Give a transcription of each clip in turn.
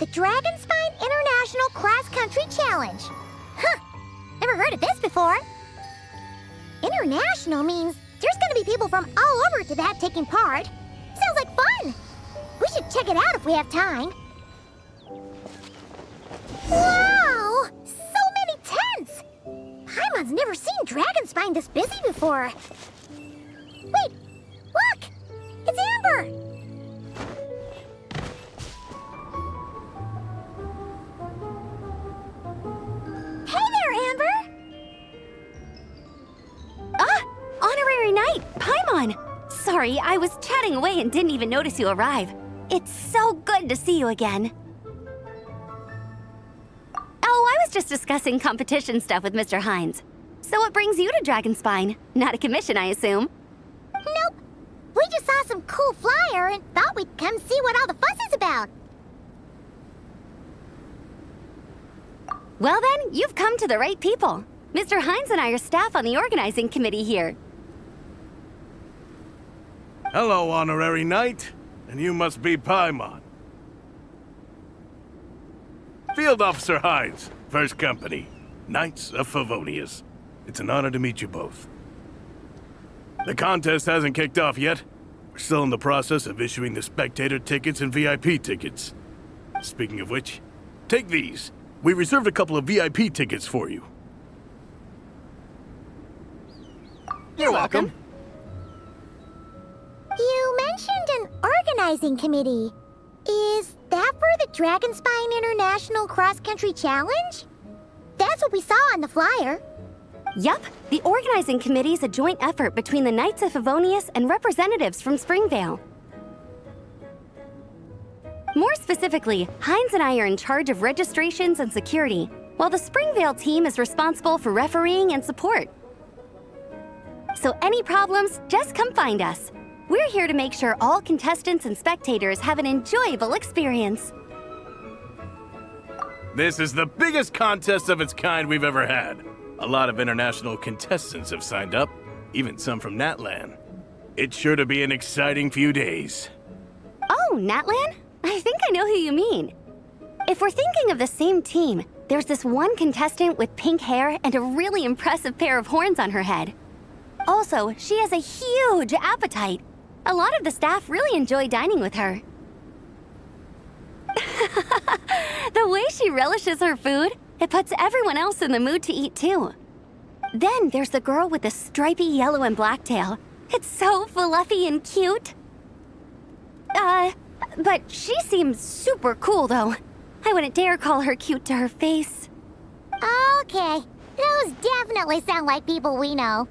the Dragonspine International Cross Country Challenge. Huh, never heard of this before. International means there's gonna be people from all over Teyvat taking part. Sounds like fun. We should check it out if we have time. Wow! So many tents! Paimon's never seen Dragonspine this busy before. Wait, look! It's Amber! Hey there, Amber! Honorary Knight, Paimon! Sorry, I was chatting away and didn't even notice you arrive. It's so good to see you again. Oh, I was just discussing competition stuff with Mr. Hines. So what brings you to Dragonspine? Not a commission, I assume? Nope. We just saw some cool flyer and thought we'd come see what all the fuss is about. Well then, you've come to the right people. Mr. Hines and I are staff on the organizing committee here. Hello, Honorary Knight. And you must be Paimon. Field Officer Hines, First Company, Knights of Favonius. It's an honor to meet you both. The contest hasn't kicked off yet. We're still in the process of issuing the spectator tickets and VIP tickets. Speaking of which, take these. We reserved a couple of VIP tickets for you. You're welcome. You mentioned an organizing committee. Is that for the Dragonspine International Cross Country Challenge? That's what we saw on the flyer. Yup, the organizing committee is a joint effort between the Knights of Favonius and representatives from Springvale. More specifically, Hines and I are in charge of registrations and security, while the Springvale team is responsible for refereeing and support. So any problems, just come find us. We're here to make sure all contestants and spectators have an enjoyable experience. This is the biggest contest of its kind we've ever had. A lot of international contestants have signed up, even some from Natlan. It's sure to be an exciting few days. Oh, Natlan? I think I know who you mean. If we're thinking of the same team, there's this one contestant with pink hair and a really impressive pair of horns on her head. Also, she has a huge appetite. A lot of the staff really enjoy dining with her. The way she relishes her food, it puts everyone else in the mood to eat too. Then there's the girl with the stripy yellow and black tail. It's so fluffy and cute. But she seems super cool though. I wouldn't dare call her cute to her face. Okay, those definitely sound like people we know.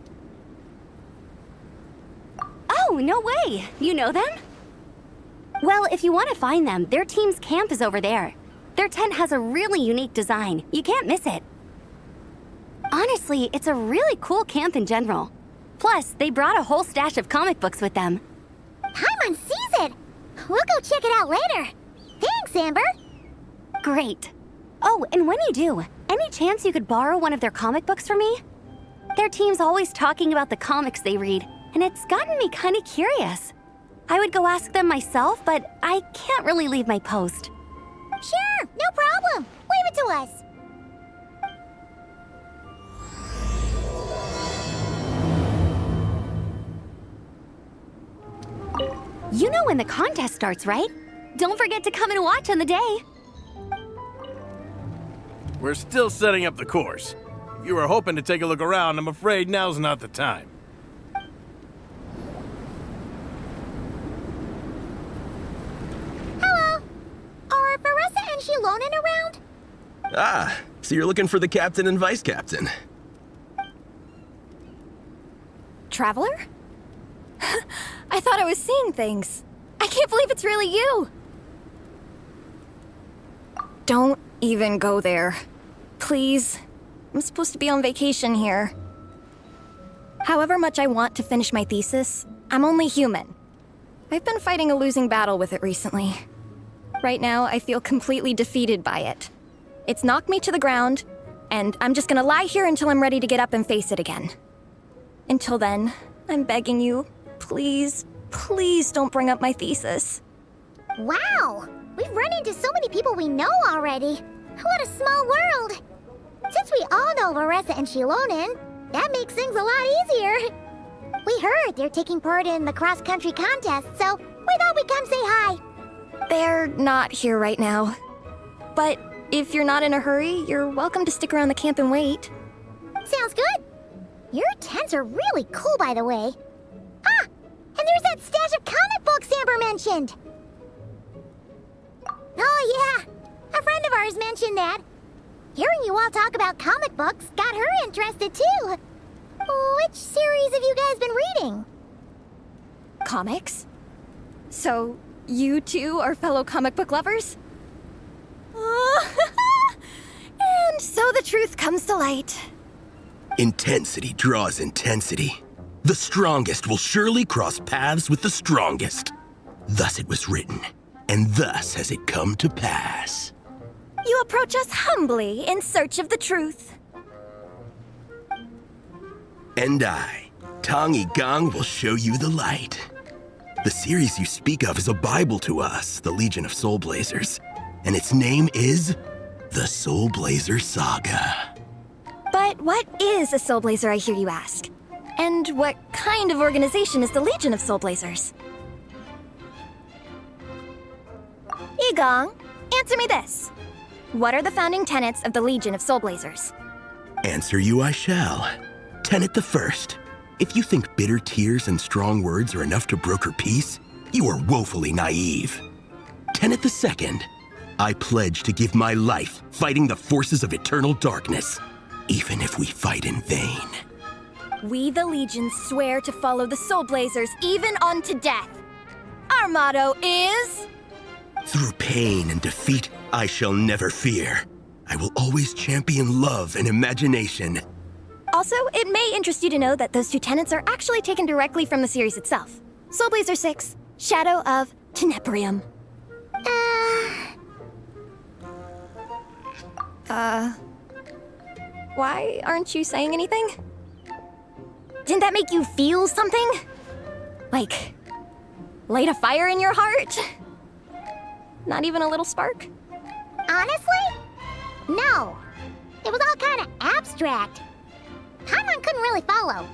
Oh, no way! You know them? Well, if you want to find them, their team's camp is over there. Their tent has a really unique design. You can't miss it. Honestly, it's a really cool camp in general. Plus, they brought a whole stash of comic books with them. Paimon sees it! We'll go check it out later. Thanks, Amber! Great. Oh, and when you do, any chance you could borrow one of their comic books from me? Their team's always talking about the comics they read, and it's gotten me kind of curious. I would go ask them myself, but I can't really leave my post. Sure, no problem. Leave it to us. You know when the contest starts, right? Don't forget to come and watch on the day. We're still setting up the course. If you were hoping to take a look around, I'm afraid now's not the time. Hello. Are Marissa and Shilonen around? Ah, so you're looking for the captain and vice captain. Traveler? I thought I was seeing things. I can't believe it's really you. Don't even go there. Please. I'm supposed to be on vacation here. However much I want to finish my thesis, I'm only human. I've been fighting a losing battle with it recently. Right now, I feel completely defeated by it. It's knocked me to the ground, and I'm just gonna lie here until I'm ready to get up and face it again. Until then, I'm begging you, please, please don't bring up my thesis. Wow! We've run into so many people we know already. What a small world. Since we all know Varessa and Shilonen, that makes things a lot easier. We heard they're taking part in the cross-country contest, so we thought we'd come say hi. They're not here right now. But if you're not in a hurry, you're welcome to stick around the camp and wait. Sounds good. Your tents are really cool, by the way. Ah, and there's that stash of comic books Amber mentioned. Oh yeah, a friend of ours mentioned that. Hearing you all talk about comic books got her interested too. Which series have you guys been reading? Comics? So, you two are fellow comic book lovers? And so the truth comes to light. Intensity draws intensity. The strongest will surely cross paths with the strongest. Thus it was written, and thus has it come to pass. You approach us humbly in search of the truth. And I, Tong Gang, will show you the light. The series you speak of is a Bible to us, the Legion of Soulblazers, and its name is the Soulblazer Saga. But what is a Soulblazer, I hear you ask? And what kind of organization is the Legion of Soulblazers? Igong, answer me this. What are the founding tenets of the Legion of Soulblazers? Answer you I shall. Tenet the first. If you think bitter tears and strong words are enough to broker peace, you are woefully naive. Tenet the second. I pledge to give my life fighting the forces of eternal darkness, even if we fight in vain. We, the Legion, swear to follow the Soulblazers even unto death. Our motto is... Through pain and defeat, I shall never fear. I will always champion love and imagination. Also, it may interest you to know that those two tenets are actually taken directly from the series itself. Soulblazer 6, Shadow of Tenebrium. Why aren't you saying anything? Didn't that make you feel something? Like, light a fire in your heart? Not even a little spark? Honestly? No. It was all kind of abstract. Paimon couldn't really follow.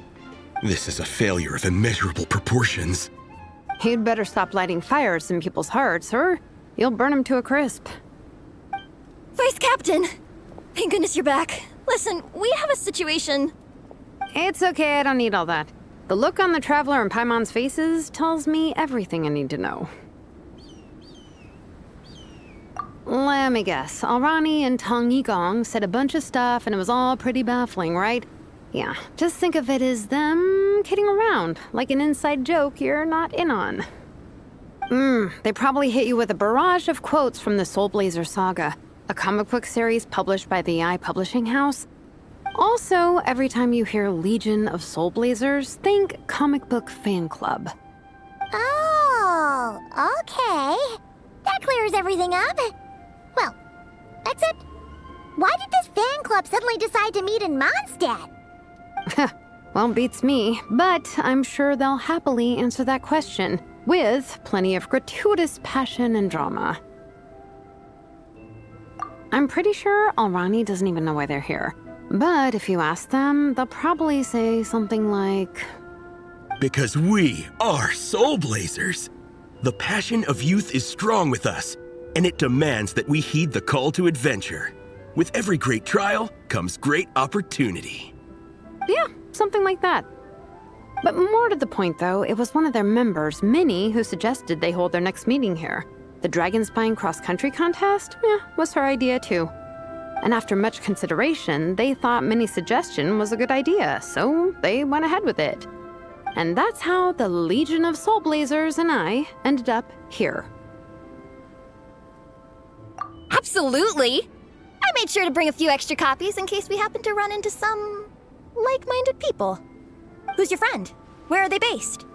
This is a failure of immeasurable proportions. You'd better stop lighting fires in people's hearts, or you'll burn them to a crisp. Vice Captain! Thank goodness you're back. Listen, we have a situation. It's okay, I don't need all that. The look on the Traveler and Paimon's faces tells me everything I need to know. Let me guess. Alrani and Tong Yigong said a bunch of stuff and it was all pretty baffling, right? Yeah, just think of it as them kidding around, like an inside joke you're not in on. They probably hit you with a barrage of quotes from the Soulblazer Saga, a comic book series published by the Publishing House. Also, every time you hear Legion of Soulblazers, think comic book fan club. Oh, okay. That clears everything up. Well, except, why did this fan club suddenly decide to meet in Mondstadt? Well, beats me, but I'm sure they'll happily answer that question, with plenty of gratuitous passion and drama. I'm pretty sure Alrani doesn't even know why they're here. But if you ask them, they'll probably say something like... Because we are Soulblazers. The passion of youth is strong with us, and it demands that we heed the call to adventure. With every great trial comes great opportunity. Yeah, something like that. But more to the point, though, it was one of their members, Minnie, who suggested they hold their next meeting here. The Dragon Spine cross-country contest? Yeah, was her idea, too. And after much consideration, they thought Minnie's suggestion was a good idea, so they went ahead with it. And that's how the Legion of Soulblazers and I ended up here. Absolutely! I made sure to bring a few extra copies in case we happen to run into some... like-minded people. Who's your friend? Where are they based?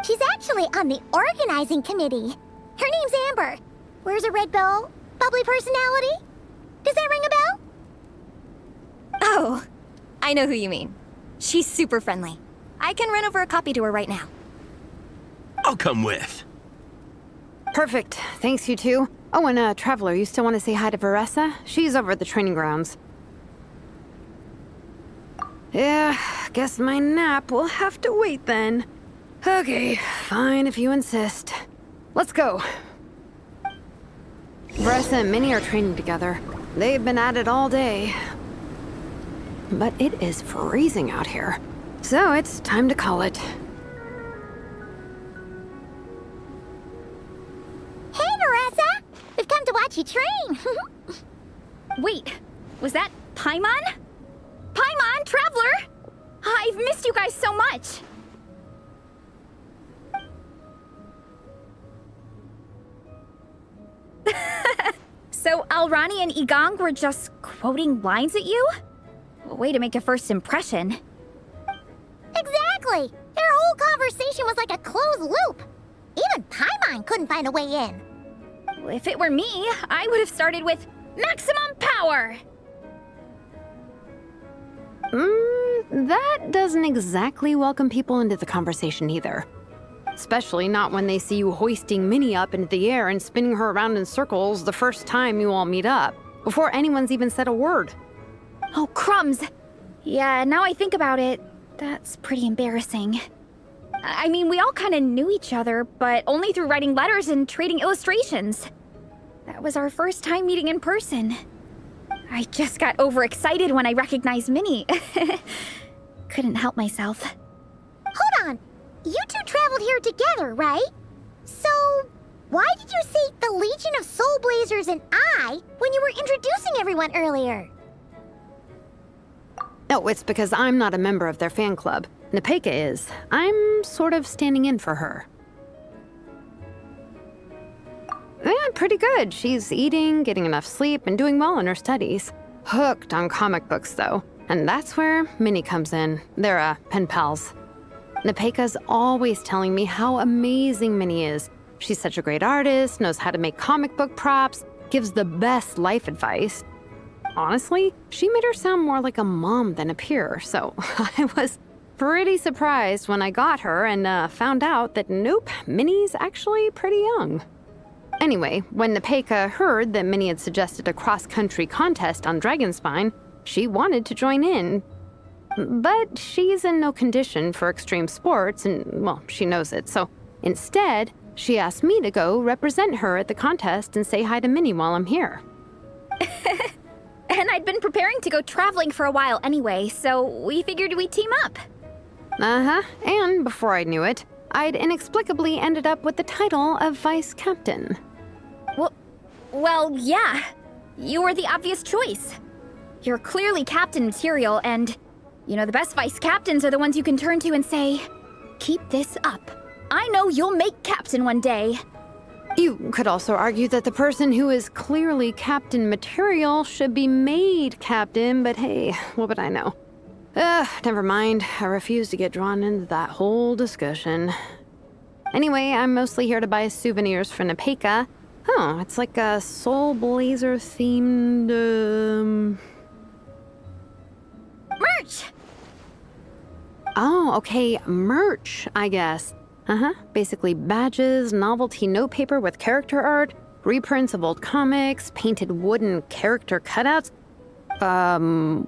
She's actually on the organizing committee. Her name's Amber. Wears a red bow. Bubbly personality. Does that ring a bell? Oh, I know who you mean. She's super friendly. I can run over a copy to her right now. I'll come with. Perfect. Thanks, you two. Oh, and Traveler, you still want to say hi to Veressa? She's over at the training grounds. Yeah, guess my nap will have to wait then. Okay, fine if you insist. Let's go. Veressa and Minnie are training together. They've been at it all day. But it is freezing out here, so it's time to call it. Hey, Veressa! We've come to watch you train. Wait, was that Paimon? Paimon, Traveler! I've missed you guys so much! So Alrani and Igong were just quoting lines at you? Way to make a first impression. Exactly! Their whole conversation was like a closed loop. Even Paimon couldn't find a way in. If it were me, I would have started with maximum power! That doesn't exactly welcome people into the conversation either. Especially not when they see you hoisting Minnie up into the air and spinning her around in circles the first time you all meet up, before anyone's even said a word. Oh, crumbs! Yeah, now I think about it, that's pretty embarrassing. I mean, we all kind of knew each other, but only through writing letters and trading illustrations. That was our first time meeting in person. I just got overexcited when I recognized Minnie. Couldn't help myself. Hold on. You two traveled here together, right? So, why did you say the Legion of Soulblazers and I when you were introducing everyone earlier? No, it's because I'm not a member of their fan club. Nepeka is. I'm sort of standing in for her. Yeah, pretty good. She's eating, getting enough sleep, and doing well in her studies. Hooked on comic books, though. And that's where Minnie comes in. They're, pen pals. Nepeka's always telling me how amazing Minnie is. She's such a great artist, knows how to make comic book props, gives the best life advice. Honestly, she made her sound more like a mom than a peer, so I was pretty surprised when I got her and found out that nope, Minnie's actually pretty young. Anyway, when Nepeka heard that Minnie had suggested a cross-country contest on Dragonspine, she wanted to join in. But she's in no condition for extreme sports, and, well, she knows it, so instead, she asked me to go represent her at the contest and say hi to Minnie while I'm here. And I'd been preparing to go traveling for a while anyway, so we figured we'd team up. Uh-huh, and before I knew it, I'd inexplicably ended up with the title of Vice Captain. Well, yeah. You were the obvious choice. You're clearly captain material, and you know the best vice captains are the ones you can turn to and say, keep this up. I know you'll make captain one day. You could also argue that the person who is clearly captain material should be made captain, but hey, what would I know? Never mind. I refuse to get drawn into that whole discussion. Anyway, I'm mostly here to buy souvenirs for Nepeka. Oh, it's like a Soulblazer themed, Merch! Oh, okay, merch, I guess. Basically badges, novelty notepaper with character art, reprints of old comics, painted wooden character cutouts.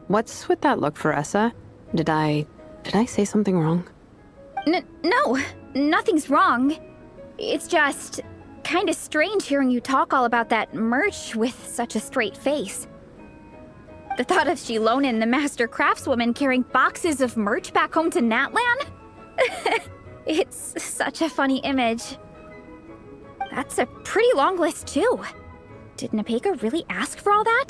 What's with that look, Veressa? Did I say something wrong? No, nothing's wrong. It's just kind of strange hearing you talk all about that merch with such a straight face. The thought of Shilonin, the master craftswoman, carrying boxes of merch back home to Natlan? It's such a funny image. That's a pretty long list, too. Did Nepeka really ask for all that?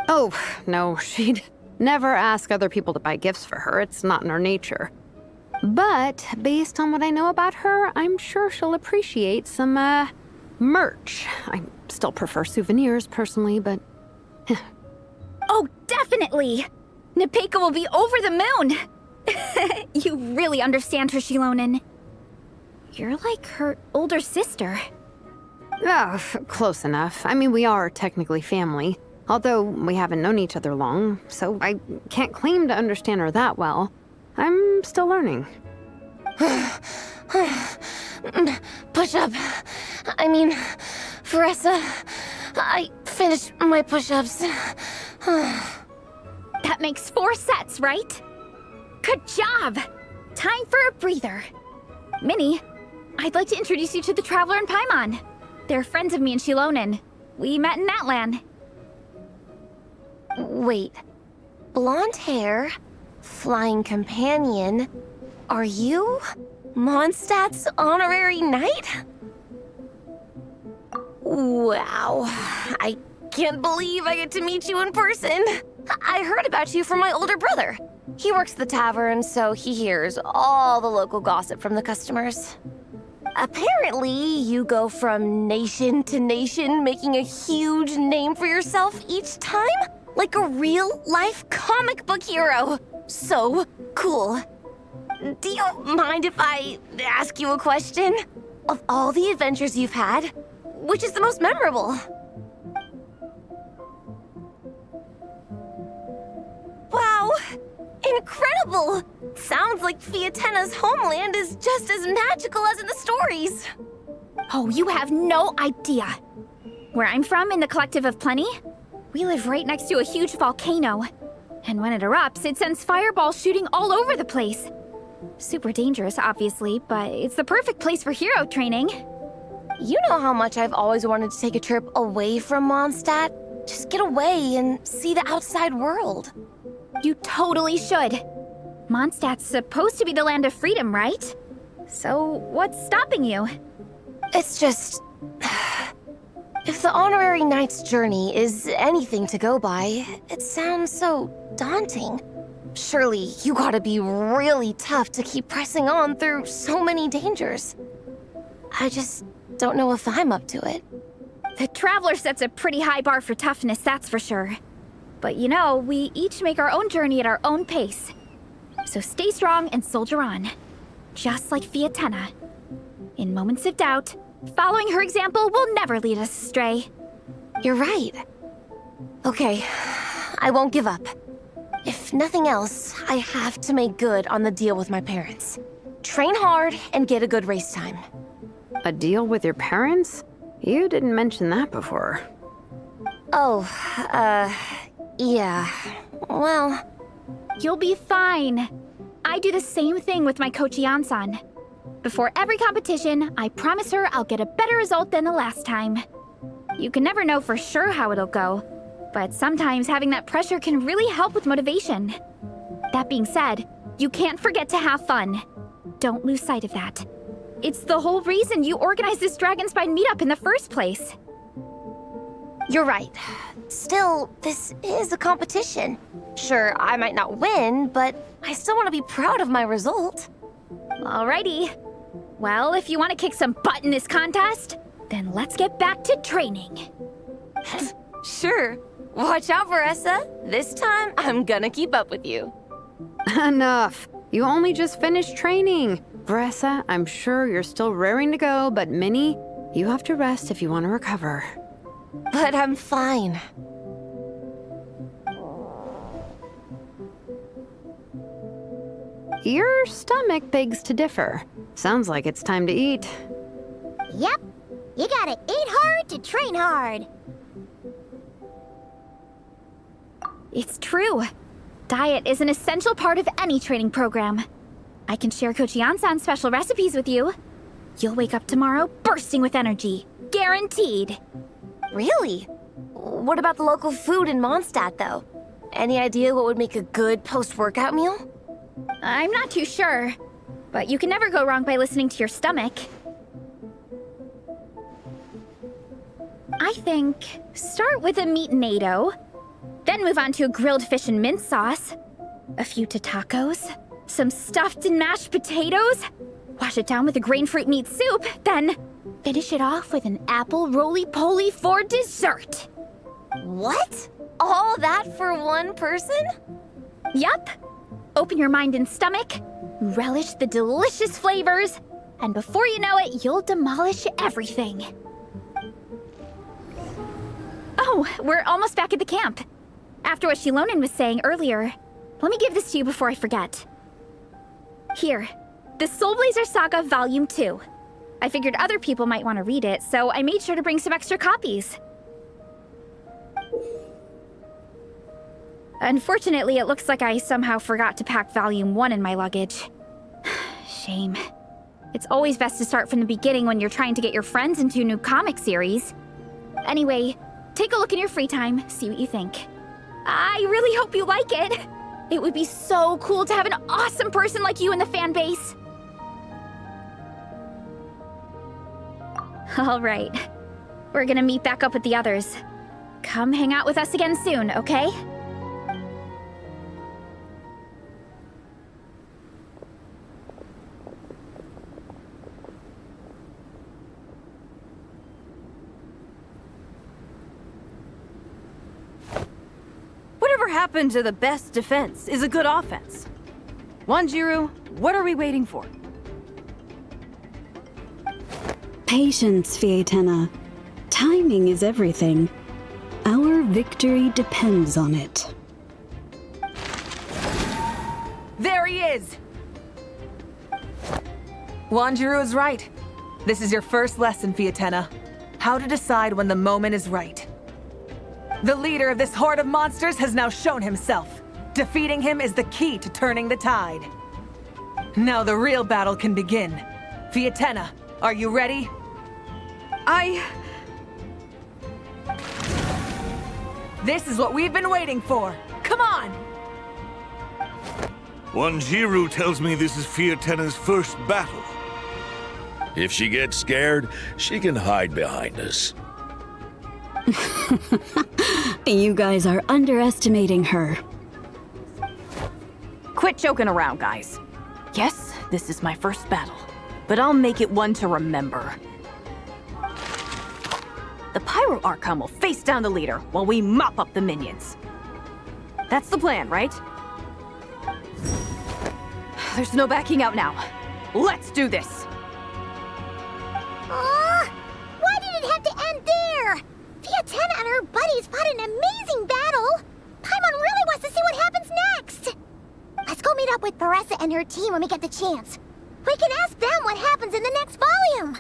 Oh, no, she'd never ask other people to buy gifts for her. It's not in her nature. But based on what I know about her, I'm sure she'll appreciate some, merch. I still prefer souvenirs, personally, but... Oh, definitely! Nepeka will be over the moon! You really understand her, Shilonin. You're like her older sister. Oh, close enough. I mean, we are technically family. Although we haven't known each other long, so I can't claim to understand her that well. I'm still learning. Push up. I mean, Veressa, I finished my push-ups. That makes 4 sets, right? Good job! Time for a breather. Minnie, I'd like to introduce you to the Traveler and Paimon. They're friends of me and Shilonen. We met in Atlan. Wait. Blonde hair, flying companion. Are you Mondstadt's honorary knight? Wow. I can't believe I get to meet you in person. I heard about you from my older brother. He works at the tavern, so he hears all the local gossip from the customers. Apparently, you go from nation to nation, making a huge name for yourself each time? Like a real-life comic book hero. So cool. Do you mind if I ask you a question? Of all the adventures you've had, which is the most memorable? Wow! Incredible! Sounds like Fiatenna's homeland is just as magical as in the stories. Oh, you have no idea. Where I'm from, in the Collective of Plenty, we live right next to a huge volcano. And when it erupts, it sends fireballs shooting all over the place. Super dangerous, obviously, but it's the perfect place for hero training. You know how much I've always wanted to take a trip away from Mondstadt? Just get away and see the outside world. You totally should. Mondstadt's supposed to be the land of freedom, right? So what's stopping you? It's just... If the honorary knight's journey is anything to go by, it sounds so daunting. Surely you gotta be really tough to keep pressing on through so many dangers. I just don't know if I'm up to it. The Traveler sets a pretty high bar for toughness, that's for sure. But you know, we each make our own journey at our own pace. So stay strong and soldier on. Just like Fiatenna. In moments of doubt, following her example will never lead us astray. You're right. Okay, I won't give up. If nothing else, I have to make good on the deal with my parents. Train hard and get a good race time. A deal with your parents? You didn't mention that before. Oh, yeah. Well... You'll be fine. I do the same thing with my coach Yansan. Before every competition, I promise her I'll get a better result than the last time. You can never know for sure how it'll go, but sometimes having that pressure can really help with motivation. That being said, you can't forget to have fun. Don't lose sight of that. It's the whole reason you organized this Dragonspine meetup in the first place. You're right. Still, this is a competition. Sure, I might not win, but I still want to be proud of my result. Alrighty. Well, if you want to kick some butt in this contest, then let's get back to training. Sure. Watch out, Veressa. This time, I'm gonna keep up with you. Enough. You only just finished training. Veressa, I'm sure you're still raring to go, but Minnie, you have to rest if you want to recover. But I'm fine. Your stomach begs to differ. Sounds like it's time to eat. Yep. You gotta eat hard to train hard. It's true. Diet is an essential part of any training program. I can share Coach Yansan's special recipes with you. You'll wake up tomorrow bursting with energy. Guaranteed. Really? What about the local food in Mondstadt, though? Any idea what would make a good post-workout meal? I'm not too sure, but you can never go wrong by listening to your stomach. I think start with a meat natto, then move on to a grilled fish and mint sauce, a few tacos, some stuffed and mashed potatoes, wash it down with a grain fruit meat soup, then finish it off with an apple roly-poly for dessert. What? All that for one person? Yup. Open your mind and stomach, relish the delicious flavors, and before you know it, you'll demolish everything. Oh, we're almost back at the camp. After what Shilonen was saying earlier, let me give this to you before I forget. Here, the Soulblazers Saga Volume 2. I figured other people might want to read it, so I made sure to bring some extra copies. Unfortunately, it looks like I somehow forgot to pack Volume 1 in my luggage. Shame. It's always best to start from the beginning when you're trying to get your friends into a new comic series. Anyway, take a look in your free time, see what you think. I really hope you like it. It would be so cool to have an awesome person like you in the fan base. All right. We're gonna meet back up with the others. Come hang out with us again soon, okay? Whatever happened to the best defense is a good offense? Wanjiru, what are we waiting for? Patience, Fietena. Timing is everything. Our victory depends on it. There he is! Wanjiru is right. This is your first lesson, Fietena. How to decide when the moment is right. The leader of this horde of monsters has now shown himself. Defeating him is the key to turning the tide. Now the real battle can begin. Fietena, are you ready? This is what we've been waiting for. Come on! Wanjiru tells me this is Fietena's first battle. If she gets scared, she can hide behind us. You guys are underestimating her. Quit joking around, guys. Yes, this is my first battle, but I'll make it one to remember. The Pyro Archon will face down the leader while we mop up the minions. That's the plan, right? There's no backing out now. Let's do this! Why did it have to end there? Fietena and her buddies fought an amazing battle. Paimon really wants to see what happens next. Let's go meet up with Paressa and her team when we get the chance. We can ask them what happens in the next volume.